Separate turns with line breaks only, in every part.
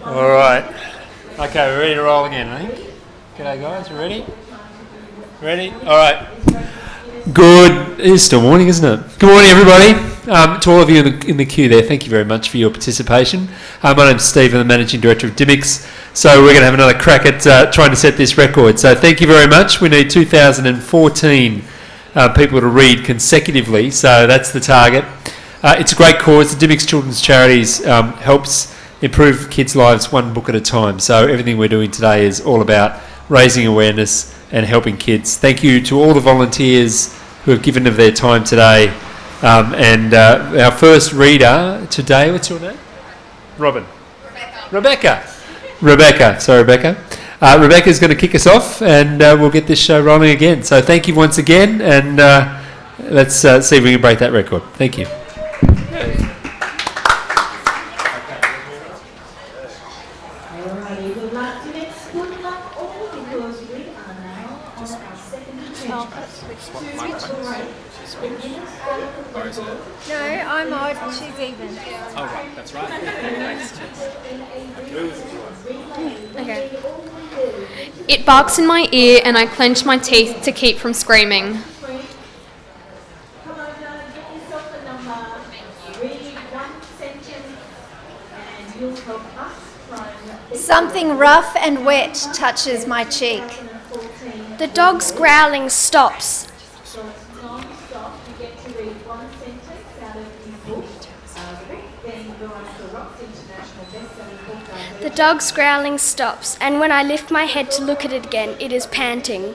All right. Okay, we're ready to roll again, I think. G'day, guys. You ready? Ready? All right. Good. It is still morning, isn't it? Good morning, everybody. To all of you in the queue there, thank you very much for your participation. My name's Steve, I'm the Managing Director of Dymocks. So we're going to have another crack at trying to set this record. So thank you very much. We need 2,014 people to read consecutively, so that's the target. It's a great cause. The Dymocks Children's Charities helps improve kids' lives one book at a time. So everything we're doing today is all about raising awareness and helping kids. Thank you to all the volunteers who have given of their time today. And our first reader today, what's your name? Robin. Rebecca. Sorry, Rebecca. Rebecca's going to kick us off and we'll get this show rolling again. So thank you once again, and let's see if we can break that record. Thank you.
No, I'm odd, she's even.
Oh, right, that's right.
Okay.
It barks in my ear and I clench my teeth to keep from screaming.
Something rough and wet touches my cheek.
The dog's growling stops. The dog's growling stops, and when I lift my head to look at it again, it is panting.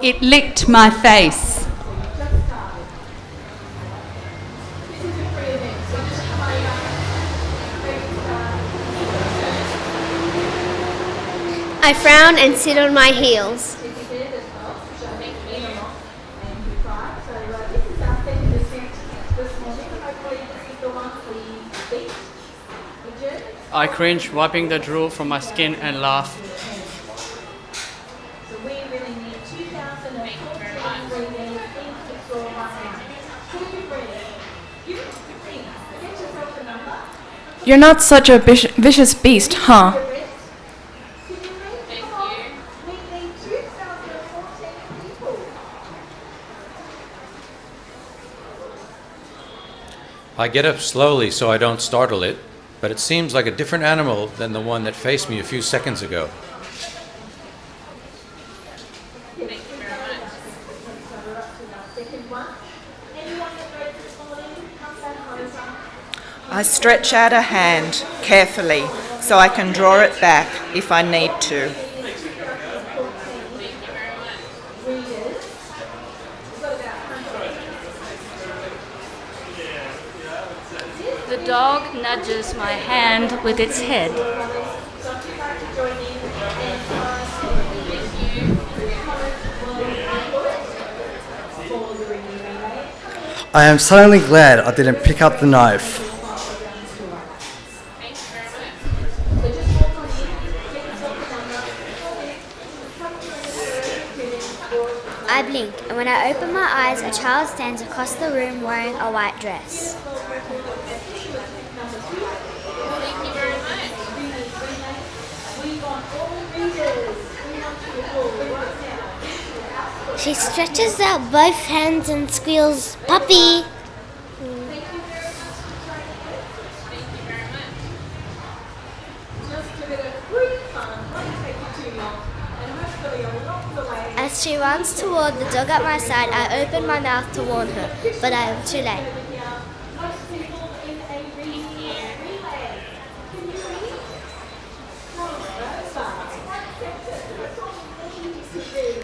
It licked my face.
I frown and sit on my heels.
I cringe, wiping the drool from my skin and laugh.
You're not such a vicious beast, huh?
I get up slowly so I don't startle it, but it seems like a different animal than the one that faced me a few seconds ago.
I stretch out a hand carefully so I can draw it back if I need to.
The dog nudges my hand with its head.
I am suddenly glad I didn't pick up the knife.
I blink, and when I open my eyes, a child stands across the room wearing a white dress. She stretches out both hands and squeals, "Puppy!" As she runs toward the dog at my side, I open my mouth to warn her, but I am too late.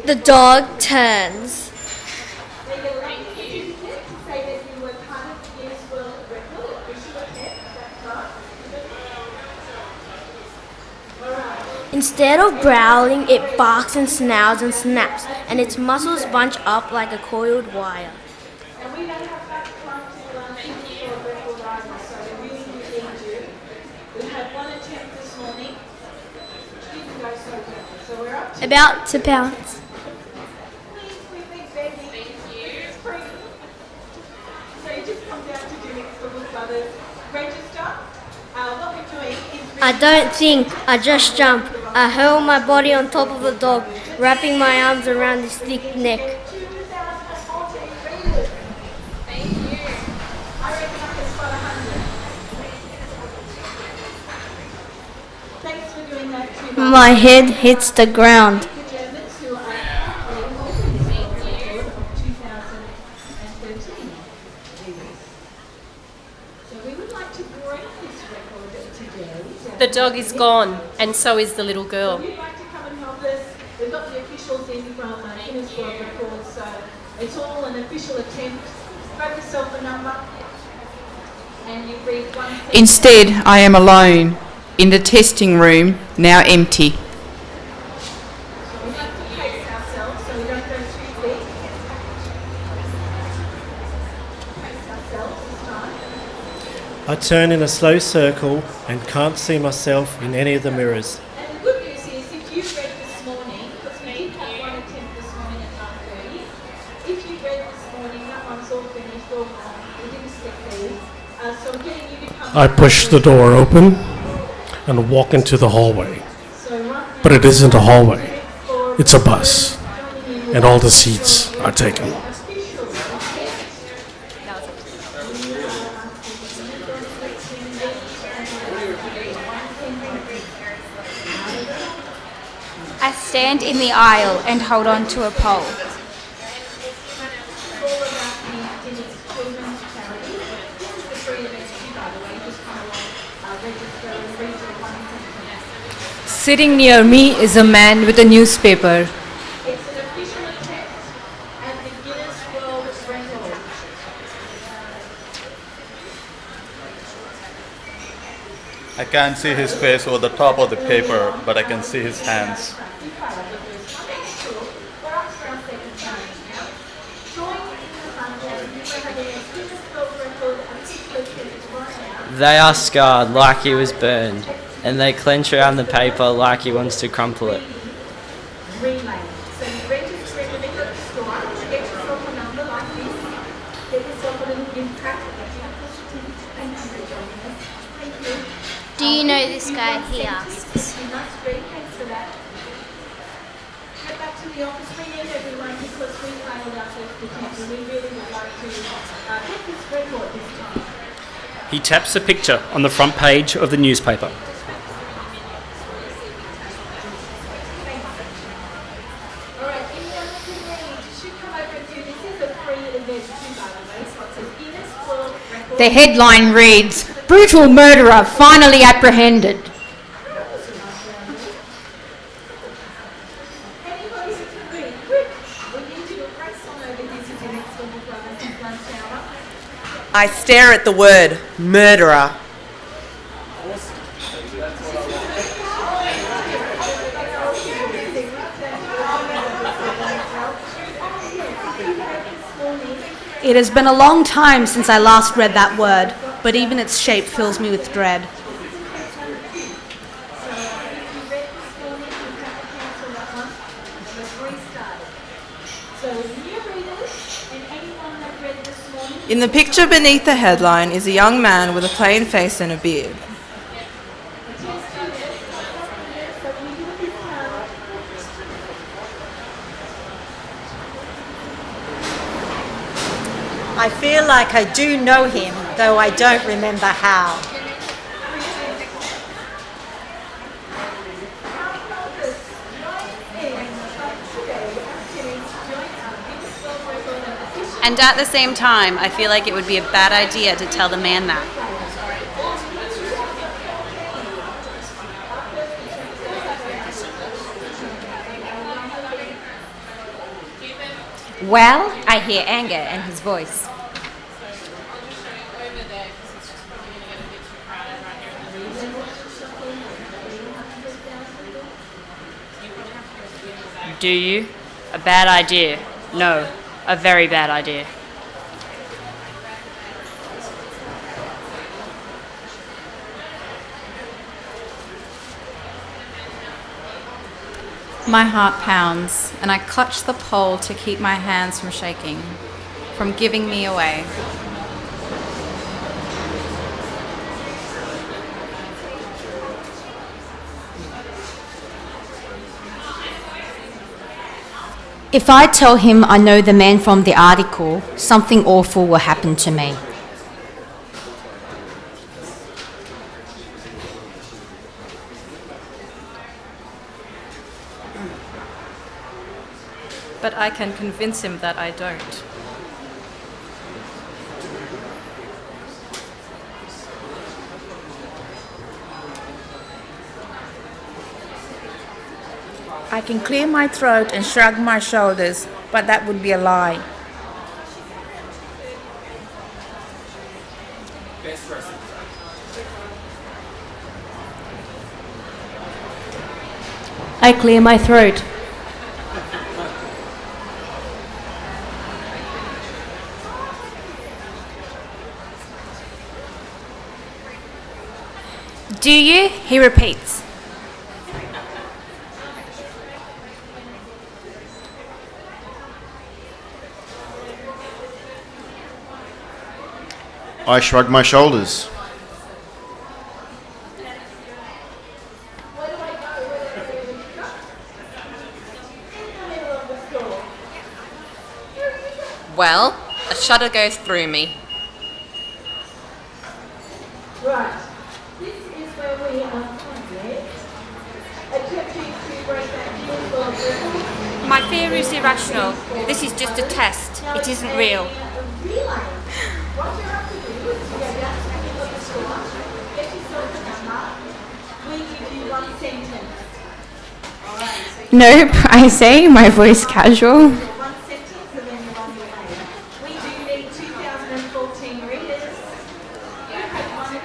The dog turns. Instead of growling, it barks and snarls and snaps, and its muscles bunch up like a coiled wire. About to pounce. I don't think, I just jump. I hurl my body on top of the dog, wrapping my arms around his thick neck. My head hits the ground.
The dog is gone, and so is the little girl.
We'd like to come and help us. We've got the officials in from Guinness World Records, so it's all an official attempt. Grab yourself a number, and you read one thing.
Instead, I am alone in the testing room, now empty.
So we have to pace ourselves so we don't go too quick. Pace ourselves this time.
I turn in a slow circle and can't see myself in any of the mirrors.
And the good news is, if you read this morning, because we did have one attempt this morning at 9:30, if you read this morning, that one's all finished, all gone. We didn't stick these. So I'm getting you to come.
I push the door open and walk into the hallway. But it isn't a hallway, it's a bus, and all the seats are taken.
I stand in the aisle and hold on to a pole.
Sitting near me is a man with a newspaper.
It's an official attempt at the Guinness World Record.
I can't see his face over the top of the paper, but I can see his hands.
They are scarred like he was burned, and they clench around the paper like he wants to crumple it.
Relay. So you register in the middle of the store, get yourself a number like this, get yourself a little gift pack. Thank you.
Do you know this guy? He asks.
That's great, thanks for that. Get back to the office. We need everyone because we failed our first attempt and we really would like to get this record this time.
He taps a picture on the front page of the newspaper.
The headline reads, "Brutal murderer finally apprehended."
I stare at the word murderer.
It has been a long time since I last read that word, but even its shape fills me with dread.
In the picture beneath the headline is a young man with a plain face and a beard.
I feel like I do know him, though I don't remember how.
And at the same time, I feel like it would be a bad idea to tell the man that.
Well, I hear anger in his voice.
Do you? A bad idea. No, a very bad idea.
My heart pounds, and I clutch the pole to keep my hands from shaking, from giving me away.
If I tell him I know the man from the article, something awful will happen to me.
But I can convince him that I don't.
I can clear my throat and shrug my shoulders, but that would be a lie.
I clear my throat.
Do you? He repeats.
I shrug my shoulders.
Well, a shudder goes through me.
Right. This is where we are currently attempting to break that deal of
My fear is irrational. This is just a test. It isn't real.
What you have to do is to go down to the middle of the store, get yourself a number, we give you one sentence.
Nope, I say, my voice casual.
One sentence and then the one you made. We do need 2014 readers. You have one or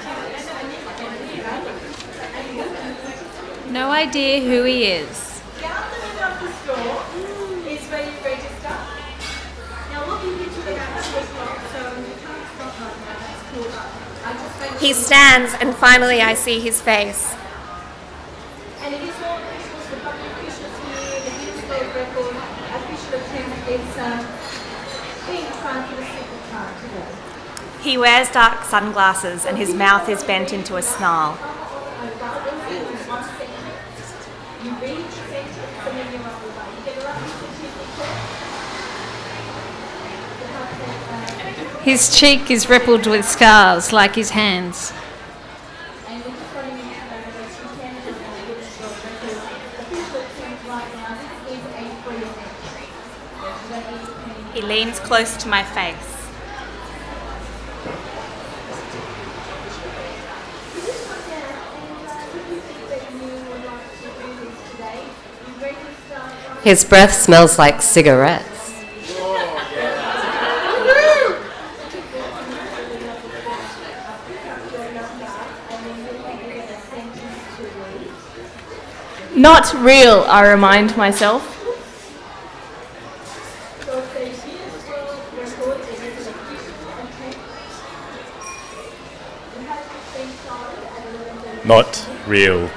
two.
No idea who he is.
Down the middle of the store is where you register. Now look into the back of the store, so you can't stop right now, that's cool. I just made
He stands, and finally I see his face.
And it is all officials, the public officials here, the Guinness World Record official attempt is being tried for the second time today.
He wears dark sunglasses, and his mouth is bent into a snarl.
You read the sentence and then you're on the way. You get a lucky certificate.
His cheek is rippled with scars like his hands.
And we're just running into that as you can do the Guinness World Record official attempt right now. This is a free entry.
He leans close to my face.
His breath smells like cigarettes.
Not real, I remind myself.
Not real.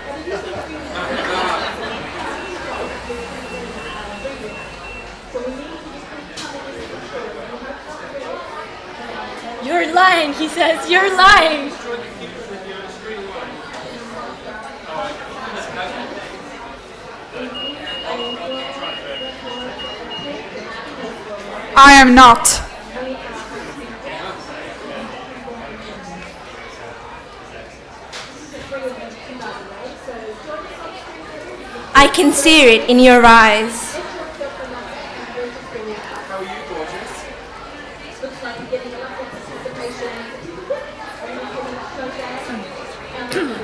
You're lying, he says, you're lying.
I am not.
I can see it in your eyes.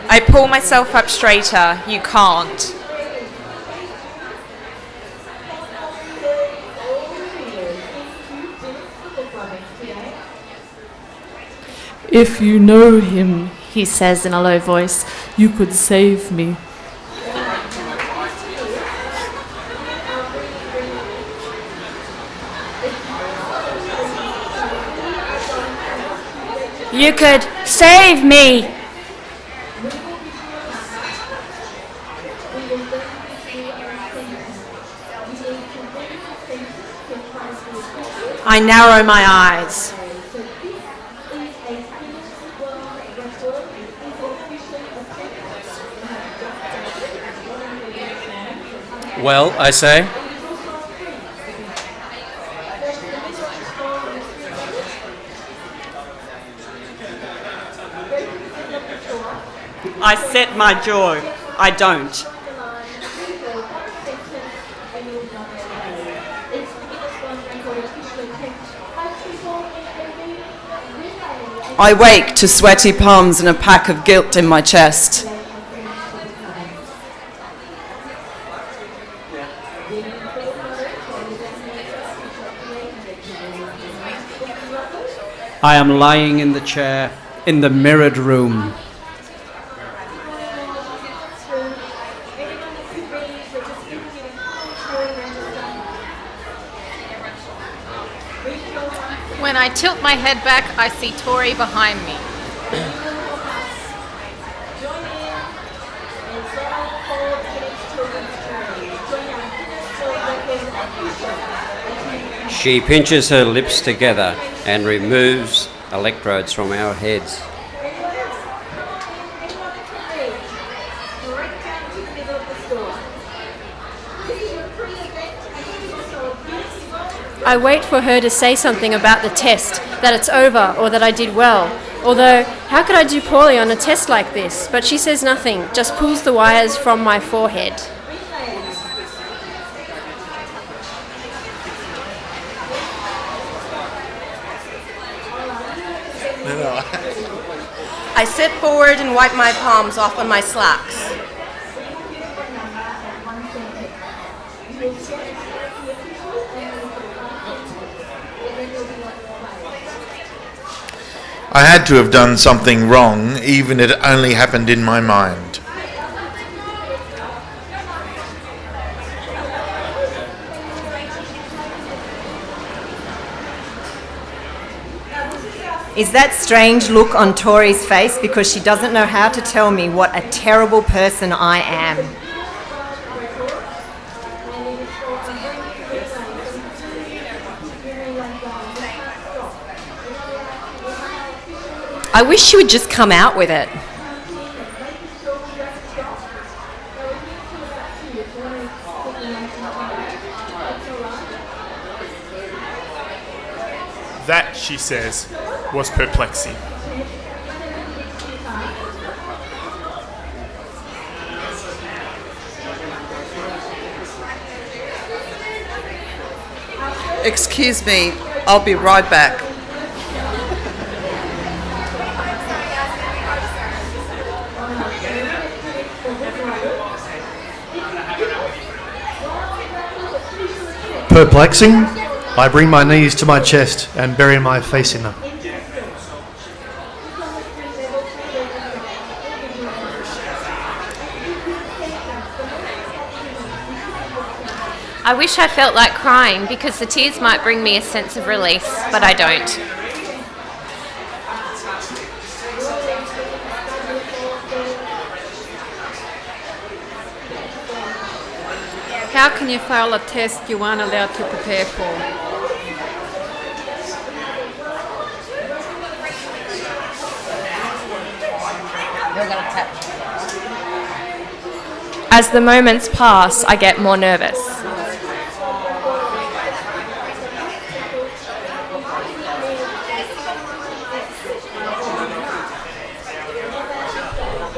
I pull myself up straighter. You can't.
If you know him, he says in a low voice, you could save me.
You could save me. I narrow my eyes.
Well, I say,
I set my jaw. I don't. I wake to sweaty palms and a pack of guilt in my chest.
I am lying in the chair in the mirrored room.
When I tilt my head back, I see Tori behind me.
She pinches her lips together and removes electrodes from our heads.
I wait for her to say something about the test, that it's over or that I did well. Although, how could I do poorly on a test like this? But she says nothing, just pulls the wires from my forehead.
I sit forward and wipe my palms off on my slacks.
I had to have done something wrong, even if it only happened in my mind.
Is that strange look on Tori's face because she doesn't know how to tell me what a terrible person I am?
I wish she would just come out with it.
That, she says, was perplexing.
Excuse me, I'll be right back.
Perplexing? I bring my knees to my chest and bury my face in them.
I wish I felt like crying because the tears might bring me a sense of release, but I don't.
How can you fail a test you aren't allowed to prepare for?
As the moments pass, I get more nervous.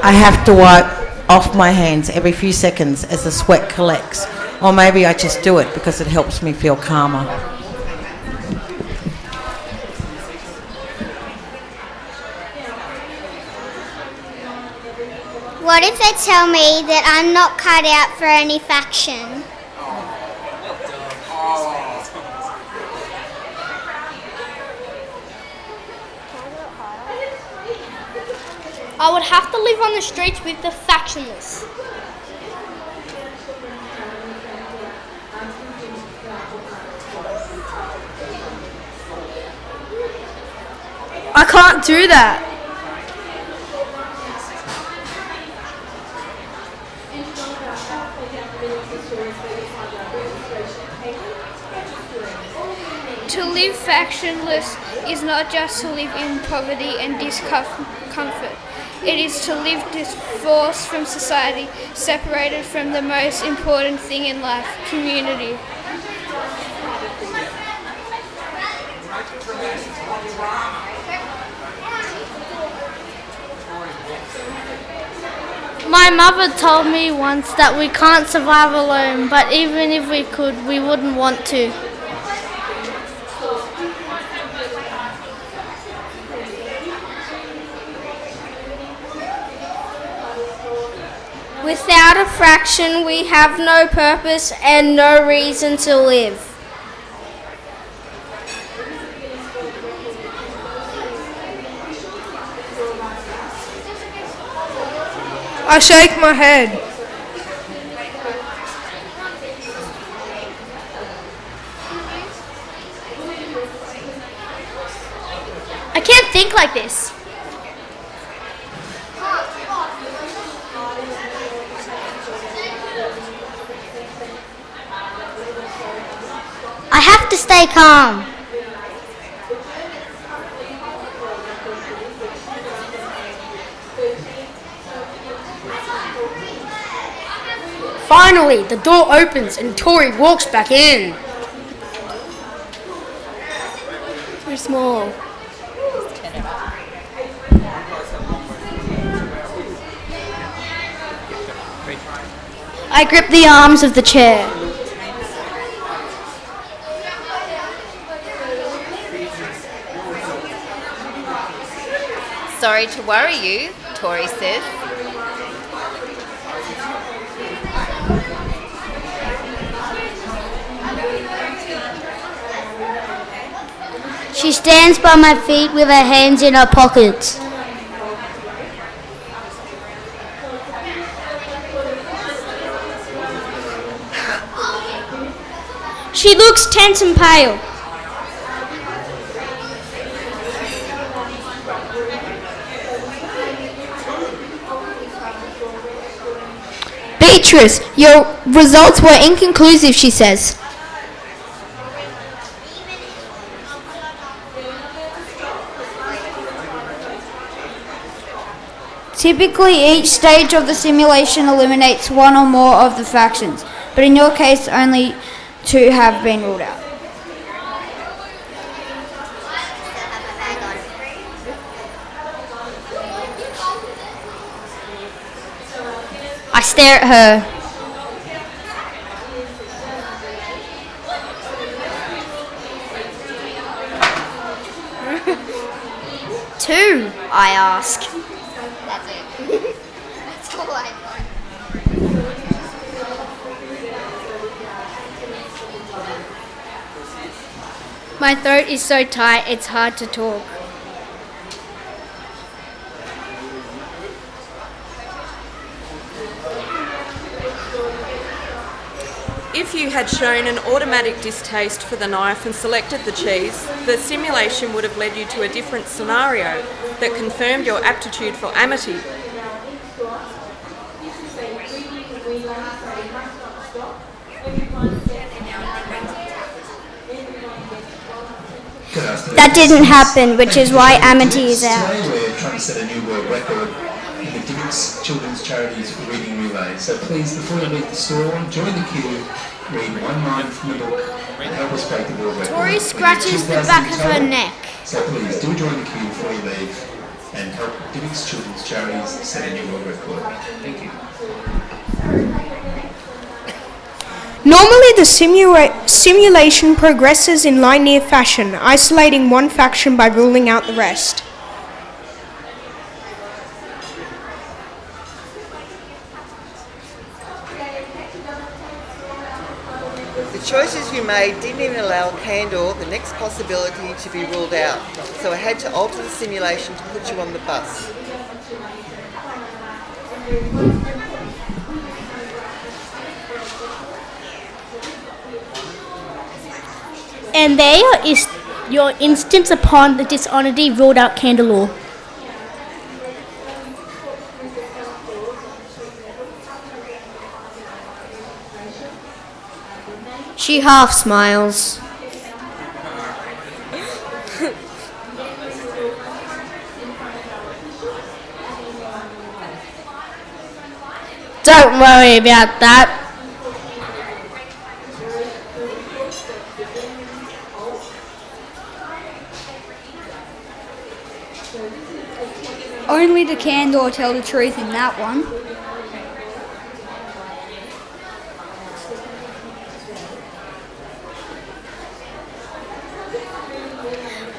I have to wipe off my hands every few seconds as the sweat collects. Or maybe I just do it because it helps me feel calmer.
What if they tell me that I'm not cut out for any faction?
I would have to live on the streets with the factionless.
I can't do that.
To live factionless is not just to live in poverty and discomfort. It is to live divorced from society, separated from the most important thing in life, community. My mother told me once that we can't survive alone, but even if we could, we wouldn't want to. Without a fraction, we have no purpose and no reason to live.
I shake my head.
I can't think like this.
I have to stay calm.
Finally, the door opens and Tori walks back in.
Too small.
I grip the arms of the chair.
Sorry to worry you, Tori says.
She stands by my feet with her hands in her pockets.
She looks tense and pale.
Beatrice, your results were inconclusive, she says.
Typically, each stage of the simulation eliminates one or more of the factions, but in your case, only 2 have been ruled out.
I stare at her. Two, I ask.
That's it. That's all I know.
My throat is so tight it's hard to talk.
If you had shown an automatic distaste for the knife and selected the cheese, the simulation would have led you to a different scenario that confirmed your aptitude for amity.
That didn't happen, which is why amity is out.
Today we're trying to set a new world record in the Dymocks Children's Charities Reading Relay. So please, before you leave the store, join the queue, read one line from the book, and help us break the world record.
Tori scratches the back of her neck.
So please, do join the queue before you leave and help Dymocks Children's Charities set a new world record. Thank you.
Normally, the simulation progresses in linear fashion, isolating one faction by ruling out the rest.
The choices you made didn't even allow Candor the next possibility to be ruled out, so I had to alter the simulation to put you on the bus.
And there is your instance upon the dishonesty ruled out Candelore.
She half smiles.
Don't worry about that.
Only the Candor tell the truth in that one.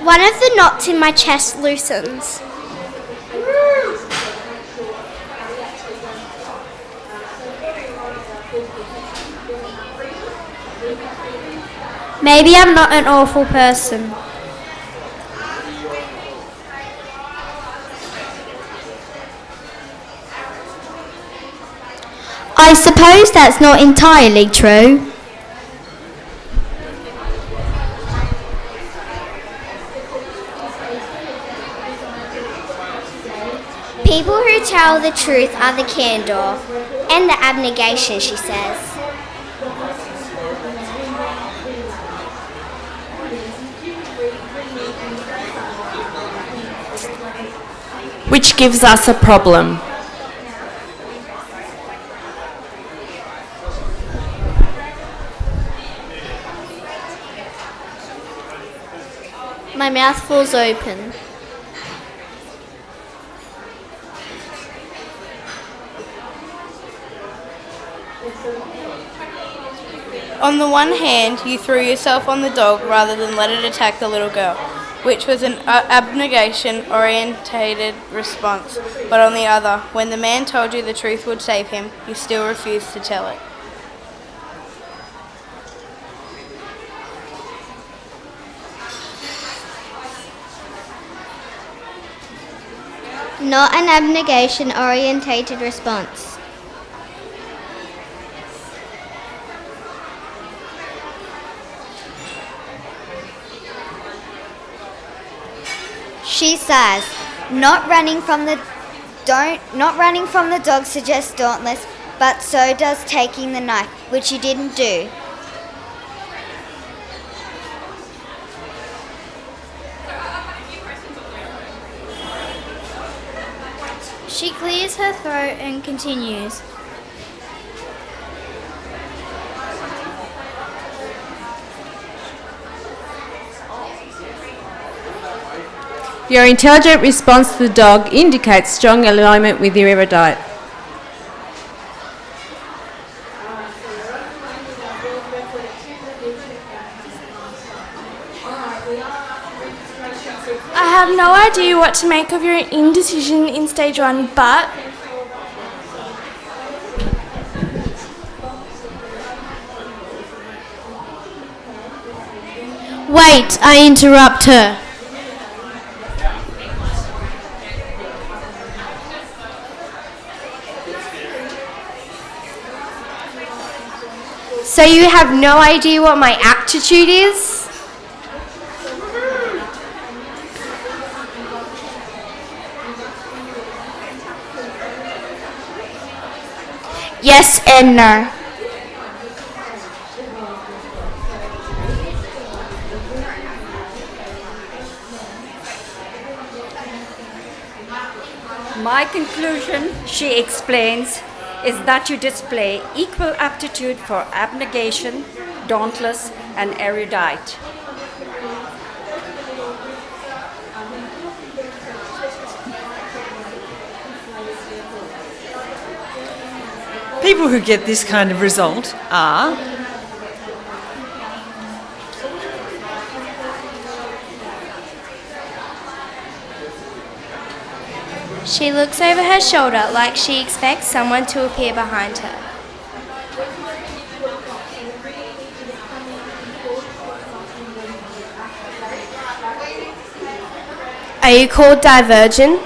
One of the knots in my chest loosens.
Maybe I'm not an awful person.
I suppose that's not entirely true. People who tell the truth are the candor and the abnegation, she says.
Which gives us a problem.
My mouth falls open.
On the one hand, you threw yourself on the dog rather than let it attack the little girl, which was an abnegation-orientated response. But on the other, when the man told you the truth would save him, you still refused to tell it.
Not an abnegation-orientated response. She says, not running from the dog suggests dauntless, but so does taking the knife, which you didn't do.
She clears her throat and continues.
Your intelligent response to the dog indicates strong alignment with your erudite.
I have no idea what to make of your indecision in stage 1, but
Wait, I interrupt her. So you have no idea what my aptitude is? Yes and no.
My conclusion, she explains, is that you display equal aptitude for abnegation, dauntless, and erudite.
People who get this kind of result are
She looks over her shoulder like she expects someone to appear behind her. Are you called divergent?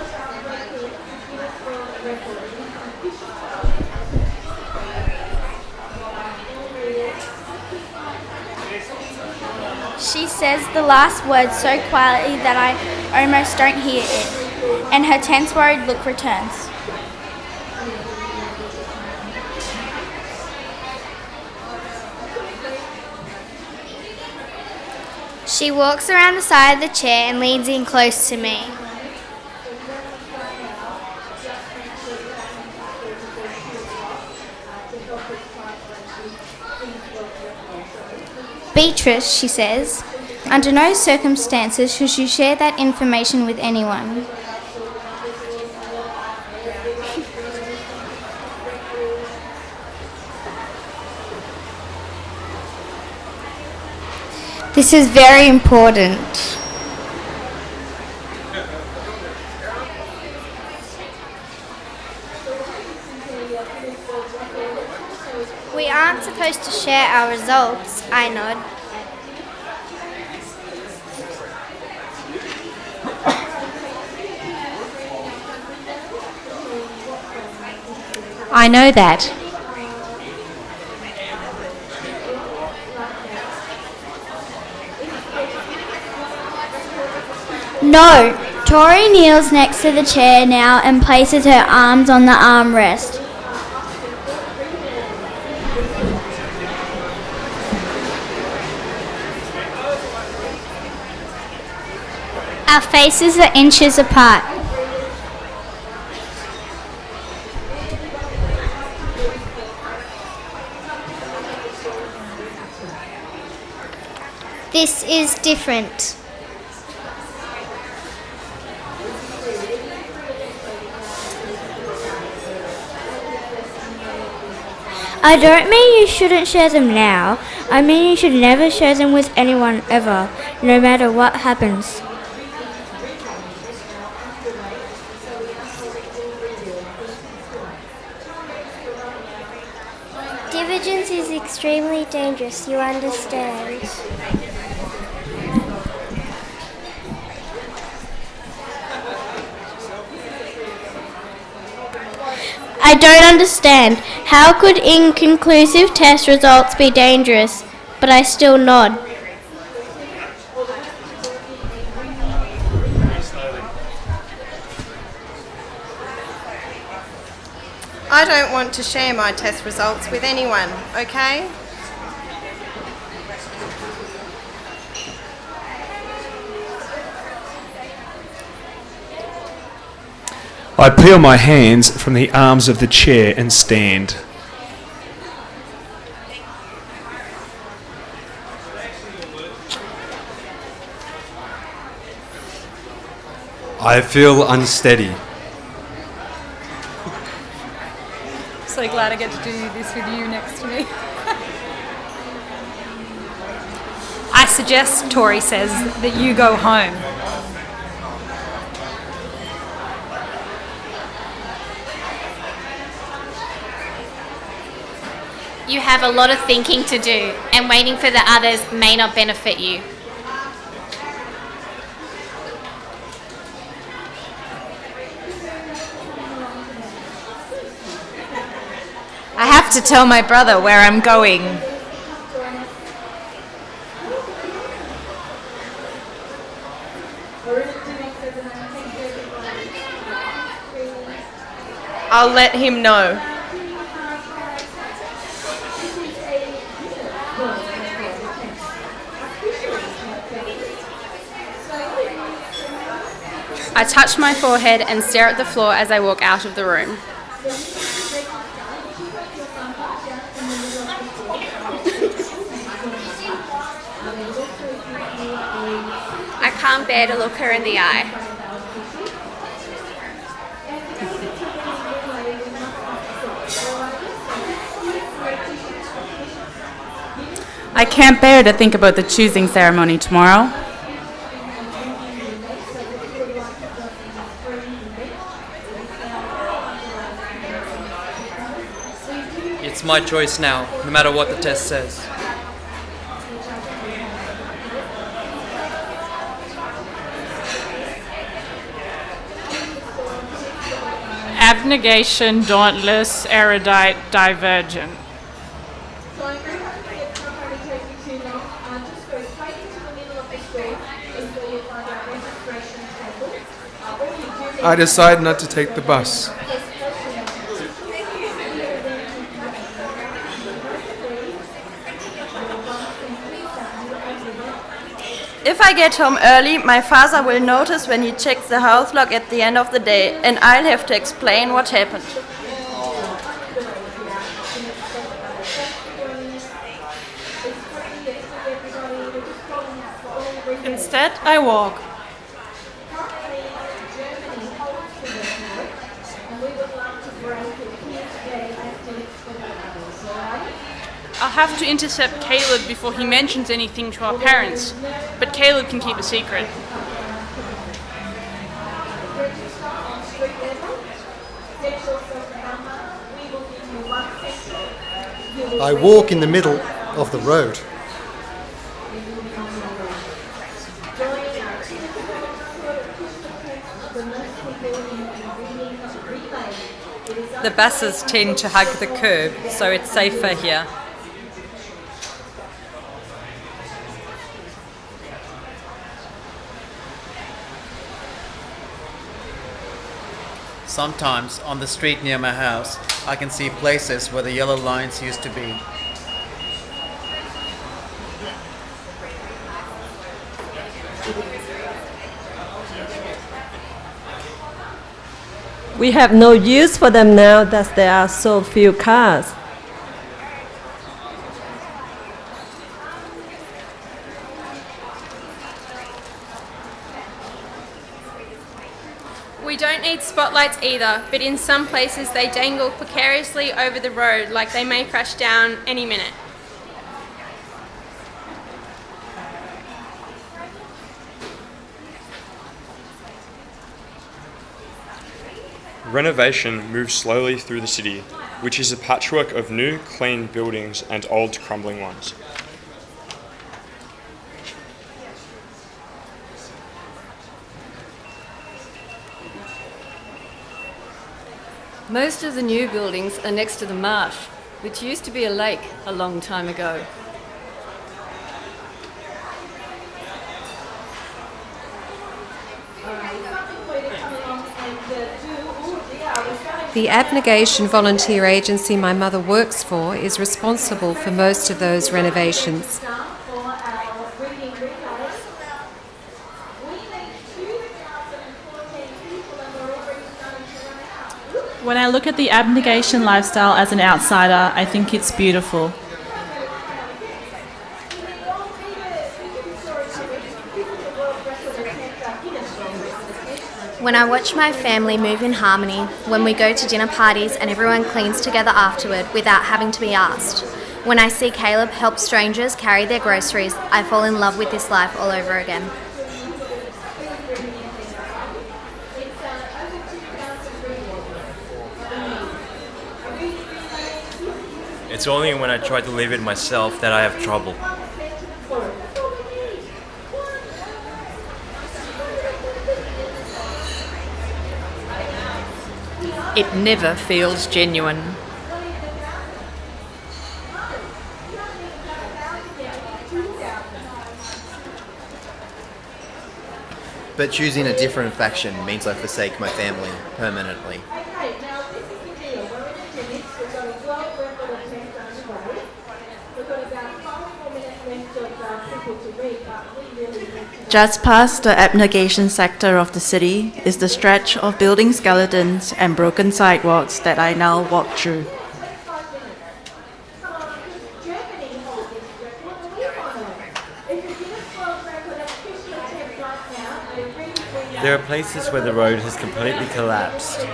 She says the last word so quietly that I almost don't hear it, and her tense, worried look returns.
She walks around the side of the chair and leans in close to me.
Beatrice, she says, under no circumstances should you share that information with anyone.
This is very important. supposed to share our results, I nod.
I know that.
No. Tori kneels next to the chair now and places her arms on the armrest.
Our faces are inches apart. This is different.
I don't mean you shouldn't share them now. I mean you should never share them with anyone ever, no matter what happens.
Divergence is extremely dangerous, you understand. I don't understand. How could inconclusive test results be dangerous? But I still nod.
I don't want to share my test results with anyone, okay?
I peel my hands from the arms of the chair and stand.
I feel unsteady.
So glad I get to do this with you next to me. I suggest, Tori says, that you go home.
You have a lot of thinking to do, and waiting for the others may not benefit you.
I have to tell my brother where I'm going.
I'll let him know.
I touch my forehead and stare at the floor as I walk out of the room. I can't bear to look her in the eye.
I can't bear to think about the choosing ceremony tomorrow.
It's my choice now, no matter what the test says.
Abnegation, dauntless, erudite, divergent.
I decide not to take the bus.
If I get home early, my father will notice when he checks the house log at the end of the day, and I'll have to explain what happened.
Instead, I walk. I'll have to intercept Caleb before he mentions anything to our parents, but Caleb can keep a secret.
I walk in the middle of the road.
The buses tend to hug the curb, so it's safer here.
Sometimes, on the street near my house, I can see places where the yellow lines used to be.
We have no use for them now that there are so few cars.
We don't need spotlights either, but in some places they dangle precariously over the road like they may crash down any minute.
Renovation moves slowly through the city, which is a patchwork of new, clean buildings and old, crumbling ones.
Most of the new buildings are next to the marsh, which used to be a lake a long time ago.
The abnegation volunteer agency my mother works for is responsible for most of those renovations.
When I look at the abnegation lifestyle as an outsider, I think it's beautiful.
When I watch my family move in harmony, when we go to dinner parties and everyone cleans together afterward without having to be asked, when I see Caleb help strangers carry their groceries, I fall in love with this life all over again.
It's only when I try to live it myself that I have trouble.
It never feels genuine.
But choosing a different faction means I forsake my family permanently.
Just past the abnegation sector of the city is the stretch of building skeletons and broken sidewalks that I now walk through.
There are places where the road has completely collapsed,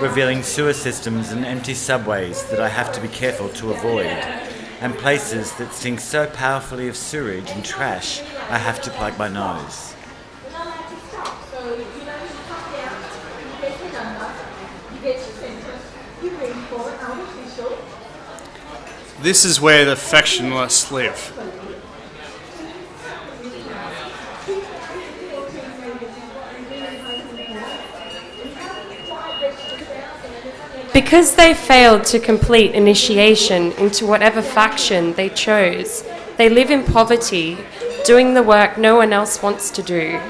revealing sewer systems and empty subways that I have to be careful to avoid, and places that stink so powerfully of sewage and trash I have to plug my nose.
This is where the factionless live.
Because they failed to complete initiation into whatever faction they chose, they live in poverty, doing the work no one else wants to do.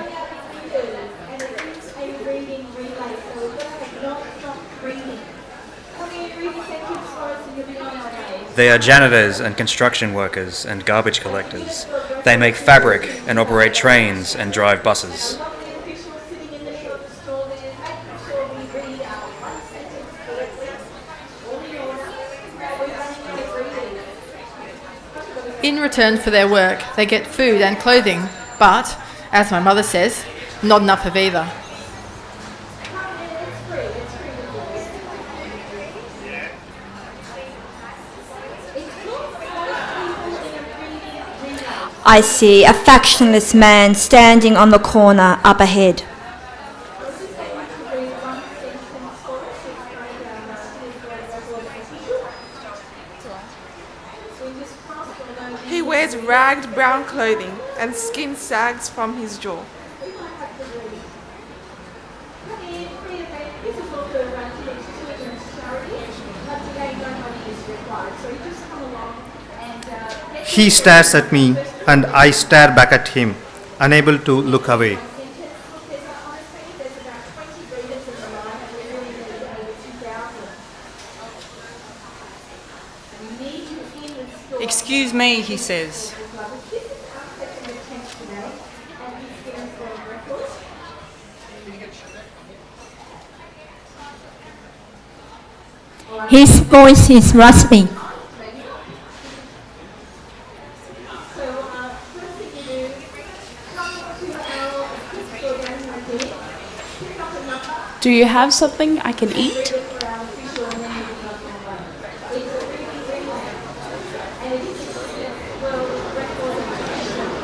They are janitors and construction workers and garbage collectors. They make fabric and operate trains and drive buses.
In return for their work, they get food and clothing, but, as my mother says, not enough of either.
I see a factionless man standing on the corner up ahead.
ragged brown clothing, and skin sags from his jaw.
He stares at me and I stare back at him, unable to look away.
Excuse me, he says.
His voice is raspy.
Do you have something I can eat?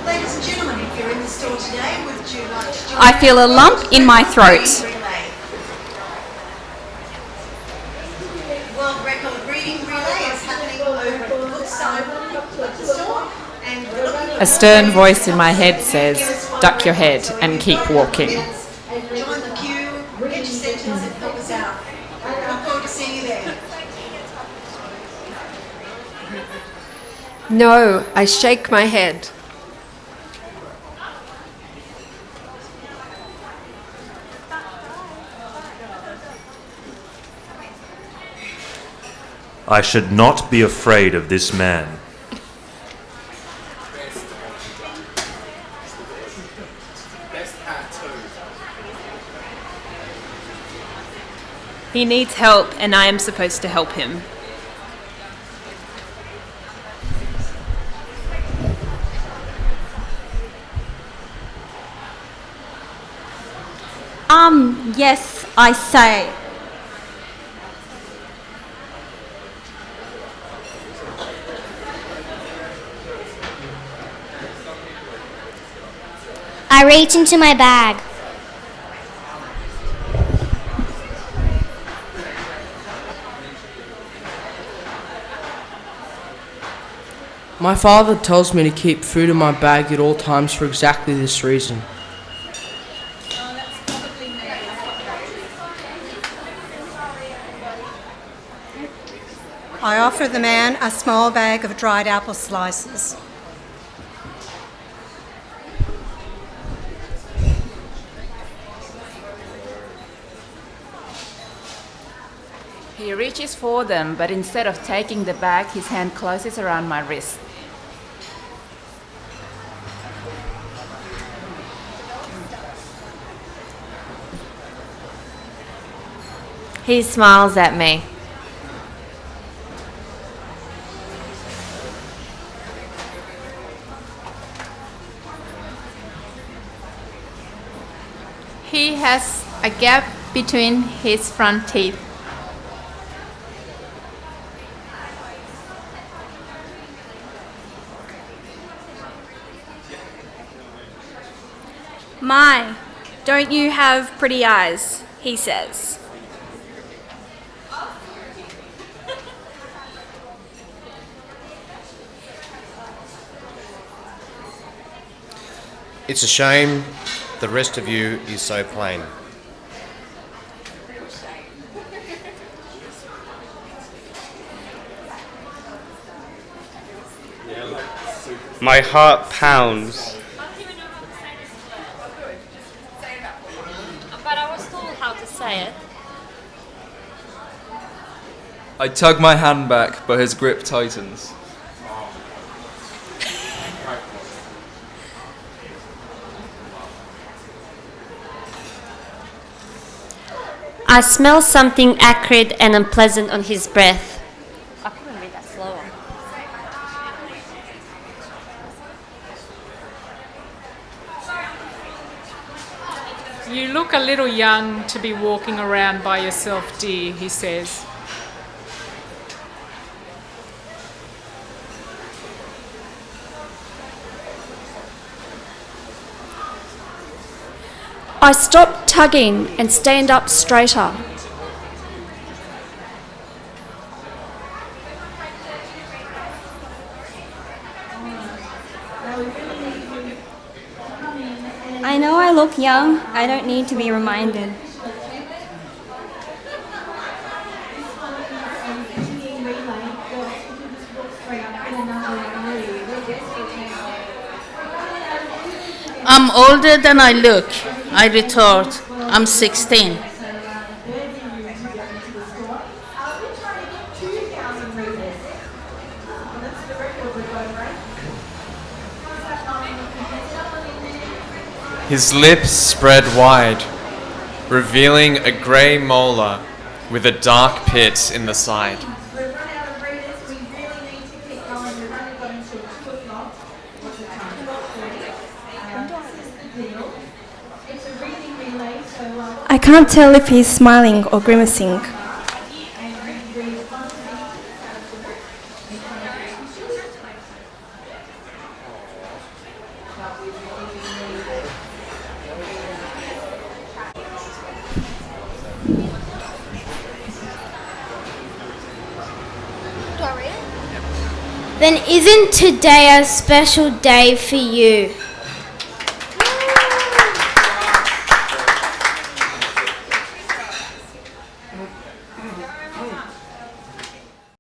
Ladies and gentlemen, if you're in the store today, would you like to join
I feel a lump in my throat.
World Record Reading Relay is happening over at the Woodside store, and we're looking
A stern voice in my head says, duck your head and keep walking.
join the queue, get your sentence and help us out. Look forward to seeing you there.
No, I shake my head.
I should not be afraid of this man.
He needs help, and I am supposed to help him.
Yes, I say.
I reach into my bag.
My father tells me to keep food in my bag at all times for exactly this reason.
I offer the man a small bag of dried apple slices.
He reaches for them, but instead of taking the bag, his hand closes around my wrist.
He smiles at me.
He has a gap between his front teeth.
My, don't you have pretty eyes, he says.
It's a shame the rest of you is so plain.
My heart pounds.
But I was told how to say it.
I tug my hand back, but his grip tightens.
I smell something acrid and unpleasant on his breath.
I couldn't read that slower.
You look a little young to be walking around by yourself, dear, he says.
I stop tugging and stand up straighter.
I know I look young. I don't need to be reminded.
I'm older than I look, I retort. I'm 16.
His lips spread wide, revealing a grey molar with a dark pit in the side.
I can't tell if he's smiling or grimacing.
Then isn't today a special day for you?